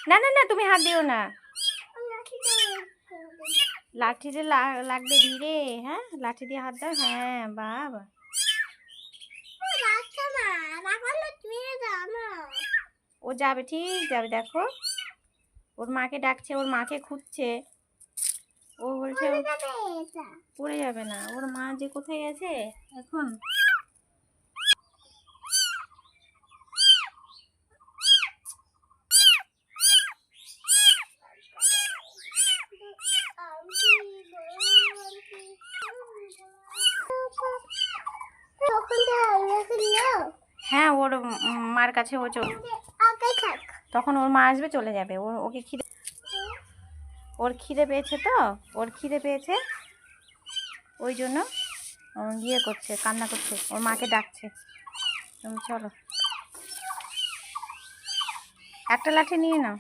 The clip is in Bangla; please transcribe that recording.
না না না, তুমি হাত দিও না, লাঠিতে লাগবে ধীরে। হ্যাঁ, লাঠি দিয়ে হাত দাও। হ্যাঁ বাবা, ও যাবে, ঠিক যাবে। দেখো ওর মাকে ডাকছে, ওর মাকে খুঁজছে। ও বলছে পড়ে যাবে না, ওর মা যে কোথায় গেছে এখন। হ্যাঁ, ওর মার কাছে ও তখন ওর মা আসবে, চলে যাবে। ওকে ওর খিদে পেয়েছে তো, ওর খিদে পেয়েছে, ওই জন্য ইয়ে করছে, কান্না করছে, ওর মাকে ডাকছে। তুমি চলো, একটা লাঠি নিয়ে নাও।